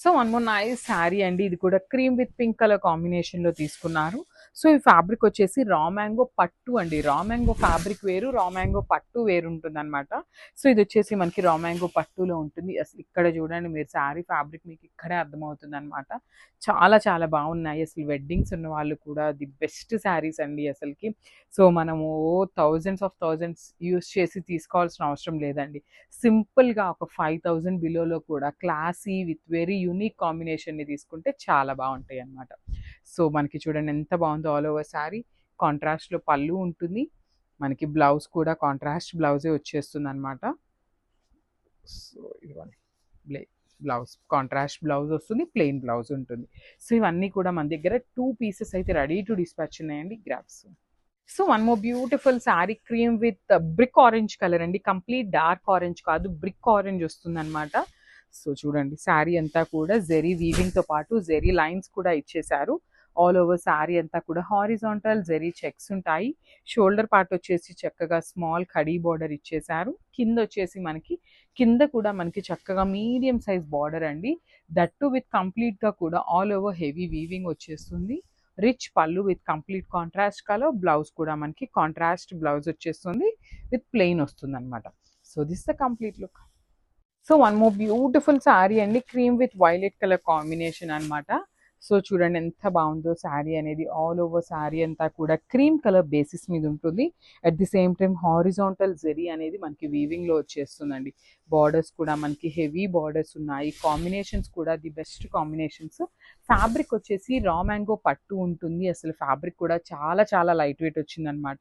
So one more nice sari అండి. ఇది కూడా క్రీమ్ విత్ పింక్ కలర్ కాంబినేషన్‌లో తీసుకున్నారు. సో ఈ ఫ్యాబ్రిక్ వచ్చేసి రా మ్యాంగో పట్టు అండి. రా మ్యాంగో ఫ్యాబ్రిక్ వేరు, రా మ్యాంగో పట్టు వేరు ఉంటుందన్నమాట. సో ఇది వచ్చేసి మనకి రా మ్యాంగో పట్టులో ఉంటుంది. అసలు ఇక్కడ చూడండి మీరు శారీ ఫ్యాబ్రిక్ మీకు ఇక్కడే అర్థమవుతుందన్నమాట. చాలా చాలా బాగున్నాయి. అసలు వెడ్డింగ్స్ ఉన్న వాళ్ళు కూడా ది బెస్ట్ శారీస్ అండి అసలుకి. సో మనము థౌజండ్స్ ఆఫ్ థౌజండ్స్ యూజ్ చేసి తీసుకోవాల్సిన అవసరం లేదండి. సింపుల్‌గా ఒక 5000 బిలోలో కూడా క్లాసీ విత్ వెరీ యూనిక్ కాంబినేషన్‌ని తీసుకుంటే చాలా బావుంటాయన్నమాట. సో మనకి చూడండి ఎంత బావుందో ఆల్ ఓవర్ శారీ. కాంట్రాస్ట్‌లో పళ్ళు ఉంటుంది. మనకి బ్లౌజ్ కూడా కాంట్రాస్ట్ బ్లౌజే వచ్చేస్తుందన్నమాట. సో ఇదిగోండి బ్లౌజ్ కాంట్రాస్ట్ బ్లౌజ్ వస్తుంది. ప్లెయిన్ బ్లౌజ్ ఉంటుంది. సో ఇవన్నీ కూడా మన దగ్గర 2 పీసెస్ అయితే రెడీ టు డిస్పాచ్ ఉన్నాయండి. Grabs. So one more beautiful sari cream with brick orange colour అండి. కంప్లీట్ డార్క్ ఆరెంజ్ కాదు, బ్రిక్ ఆరెంజ్ వస్తుందన్నమాట. సో చూడండి శారీ అంతా కూడా జెరీ వీవింగ్తో పాటు జెరీ లైన్స్ కూడా ఇచ్చేశారు. ఆల్ ఓవర్ శారీ అంతా కూడా హారిజాంటల్ జెరీ చెక్స్ ఉంటాయి. షోల్డర్ పార్ట్ వచ్చేసి చక్కగా స్మాల్ కడీ బార్డర్ ఇచ్చేశారు. కింద వచ్చేసి మనకి కింద కూడా మనకి చక్కగా మీడియం సైజ్ బార్డర్ అండి. దట్టు విత్ కంప్లీట్గా కూడా ఆల్ ఓవర్ హెవీ వీవింగ్ వచ్చేస్తుంది. రిచ్ పళ్ళు with complete contrast colour. Blouse కూడా మనకి కాంట్రాస్ట్ బ్లౌజ్ వచ్చేస్తుంది విత్ ప్లెయిన్ వస్తుంది అనమాట. So this the complete look. So one more beautiful sari అండి. Cream with violet colour combination అనమాట. సో చూడండి ఎంత బాగుందో శారీ అనేది. ఆల్ ఓవర్ శారీ అంతా కూడా క్రీమ్ కలర్ బేసిస్ మీద ఉంటుంది. At the same time horizontal zari అనేది మనకి వీవింగ్లో వచ్చేస్తుందండి. బార్డర్స్ కూడా మనకి హెవీ బార్డర్స్ ఉన్నాయి. కాంబినేషన్స్ కూడా ది బెస్ట్ కాంబినేషన్స్. ఫ్యాబ్రిక్ వచ్చేసి రా మ్యాంగో పట్టు ఉంటుంది. అసలు ఫ్యాబ్రిక్ కూడా చాలా చాలా లైట్ వెయిట్ వచ్చిందనమాట.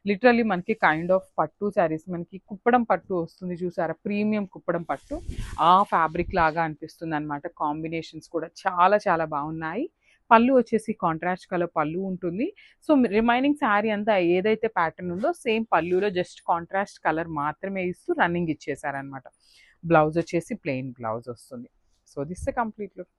లిటరల్లీ మనకి కైండ్ ఆఫ్ పట్టు శారీస్ మనకి కుప్పడం పట్టు వస్తుంది చూసారా, ప్రీమియం కుప్పడం పట్టు ఆ ఫ్యాబ్రిక్ లాగా అనిపిస్తుంది అనమాట. కాంబినేషన్స్ కూడా చాలా చాలా బాగున్నాయి. పళ్ళు వచ్చేసి కాంట్రాస్ట్ కలర్ పళ్ళు ఉంటుంది. సో రిమైనింగ్ శారీ అంతా ఏదైతే ప్యాటర్న్ ఉందో సేమ్ పళ్ళులో జస్ట్ కాంట్రాస్ట్ కలర్ మాత్రమే ఇస్తూ రన్నింగ్ ఇచ్చేసారనమాట. బ్లౌజ్ వచ్చేసి ప్లెయిన్ బ్లౌజ్ వస్తుంది. So this complete look.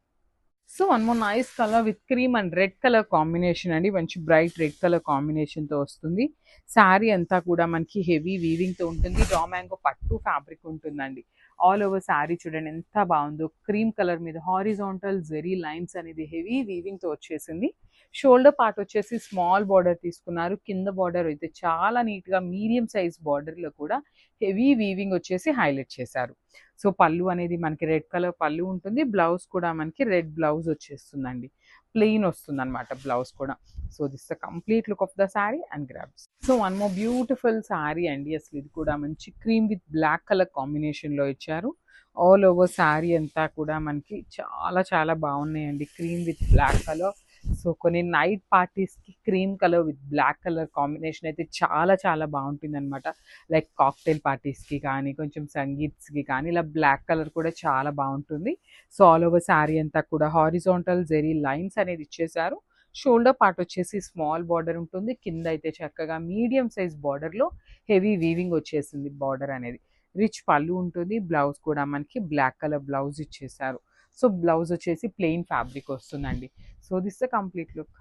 So one more nice colour with cream and red colour combination అండి. మంచి బ్రైట్ రెడ్ కలర్ కాంబినేషన్తో వస్తుంది. శారీ అంతా కూడా మనకి హెవీ వీవింగ్తో ఉంటుంది. రా మ్యాంగో పట్టు ఫ్యాబ్రిక్ ఉంటుందండి. ఆల్ ఓవర్ శారీ చూడండి ఎంత బాగుందో. క్రీమ్ కలర్ మీద హారిజాంటల్ జెరీ లైన్స్ అనేది హెవీ వీవింగ్తో వచ్చేసింది. షోల్డర్ పార్ట్ వచ్చేసి స్మాల్ బార్డర్ తీసుకున్నారు. కింద బార్డర్ అయితే చాలా నీట్గా మీడియం సైజ్ బార్డర్లో కూడా హెవీ వీవింగ్ వచ్చేసి హైలైట్ చేశారు. సో పళ్ళు అనేది మనకి రెడ్ కలర్ పళ్ళు ఉంటుంది. బ్లౌజ్ కూడా మనకి రెడ్ బ్లౌజ్ వచ్చేస్తుందండి. ప్లెయిన్ వస్తుంది అనమాట బ్లౌజ్ కూడా. So this the complete look of the sari and grabs. So one more beautiful sari అండి. అసలు ఇది కూడా మంచి క్రీమ్ విత్ బ్లాక్ కలర్ కాంబినేషన్లో ఇచ్చారు. ఆల్ ఓవర్ శారీ అంతా కూడా మనకి చాలా చాలా బాగున్నాయండి. Cream with black colour. So కొన్ని నైట్ పార్టీస్కి cream colour with black colour combination అయితే చాలా చాలా బాగుంటుంది అనమాట. లైక్ కాక్టైల్ పార్టీస్కి కానీ కొంచెం సంగీత్స్కి కానీ ఇలా బ్లాక్ కలర్ కూడా చాలా బాగుంటుంది. సో ఆల్ ఓవర్ శారీ అంతా కూడా హారిజాంటల్ జెరీ లైన్స్ అనేది ఇచ్చేసారు. షోల్డర్ పార్ట్ వచ్చేసి స్మాల్ బార్డర్ ఉంటుంది. కింద అయితే చక్కగా మీడియం సైజ్ బార్డర్లో హెవీ వీవింగ్ వచ్చేసింది బార్డర్ అనేది. రిచ్ పళ్ళు ఉంటుంది. బ్లౌజ్ కూడా మనకి బ్లాక్ కలర్ బ్లౌజ్ ఇచ్చేసారు. సో బ్లౌజ్ వచ్చేసి ప్లెయిన్ ఫ్యాబ్రిక్ వస్తుందండి. So this the complete look.